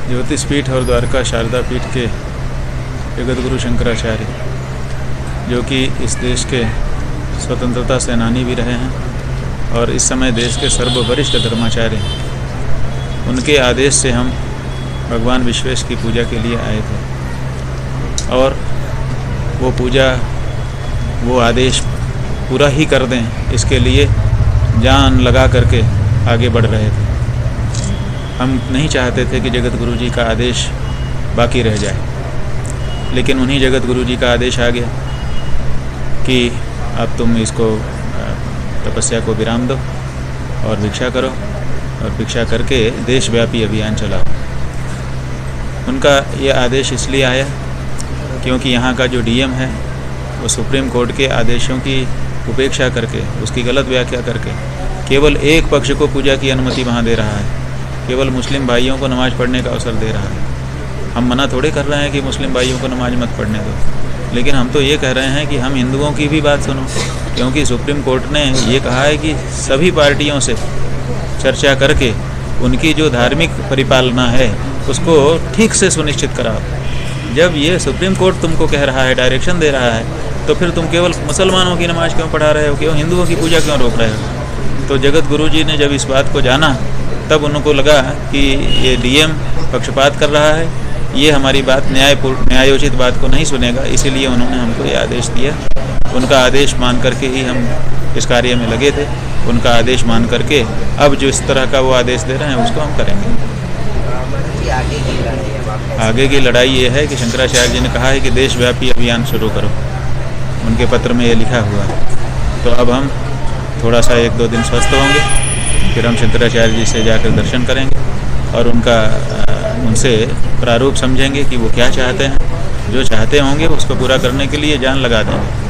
ज्योतिष पीठ और द्वारका शारदा पीठ के जगत गुरु शंकराचार्य, जो कि इस देश के स्वतंत्रता सेनानी भी रहे हैं और इस समय देश के सर्ववरिष्ठ धर्माचार्य हैं, उनके आदेश से हम भगवान विश्वेश की पूजा के लिए आए थे और वो पूजा, वो आदेश पूरा ही कर दें, इसके लिए जान लगा करके आगे बढ़ रहे थे। हम नहीं चाहते थे कि जगत गुरु जी का आदेश बाकी रह जाए, लेकिन उन्हीं जगत गुरु जी का आदेश आ गया कि अब तुम इसको तपस्या को विराम दो और भिक्षा करो, और भिक्षा करके देशव्यापी अभियान चलाओ। उनका ये आदेश इसलिए आया क्योंकि यहाँ का जो डीएम है वो सुप्रीम कोर्ट के आदेशों की उपेक्षा करके, उसकी गलत व्याख्या करके केवल एक पक्ष को पूजा की अनुमति वहाँ दे रहा है, केवल मुस्लिम भाइयों को नमाज़ पढ़ने का अवसर दे रहा है। हम मना थोड़े कर रहे हैं कि मुस्लिम भाइयों को नमाज मत पढ़ने दो, लेकिन हम तो ये कह रहे हैं कि हम हिंदुओं की भी बात सुनो, क्योंकि सुप्रीम कोर्ट ने ये कहा है कि सभी पार्टियों से चर्चा करके उनकी जो धार्मिक परिपालना है उसको ठीक से सुनिश्चित कराओ। जब ये सुप्रीम कोर्ट तुमको कह रहा है, डायरेक्शन दे रहा है, तो फिर तुम केवल मुसलमानों की नमाज क्यों पढ़ा रहे हो, क्यों हिंदुओं की पूजा क्यों रोक रहे हो? तो जगत गुरु जी ने जब इस बात को जाना, तब उनको लगा कि ये डीएम पक्षपात कर रहा है, ये हमारी बात न्यायोचित बात को नहीं सुनेगा, इसीलिए उन्होंने हमको ये आदेश दिया। उनका आदेश मान करके ही हम इस कार्य में लगे थे। उनका आदेश मान करके अब जो इस तरह का वो आदेश दे रहे हैं उसको हम करेंगे। आगे की लड़ाई ये है कि शंकराचार्य जी ने कहा है कि देशव्यापी अभियान शुरू करो, उनके पत्र में ये लिखा हुआ है। तो अब हम थोड़ा सा 1-2 दिन स्वस्थ होंगे, फिर हम शंकराचार्य जी से जाकर दर्शन करेंगे और उनसे प्रारूप समझेंगे कि वो क्या चाहते हैं। जो चाहते होंगे उसको पूरा करने के लिए जान लगा देंगे।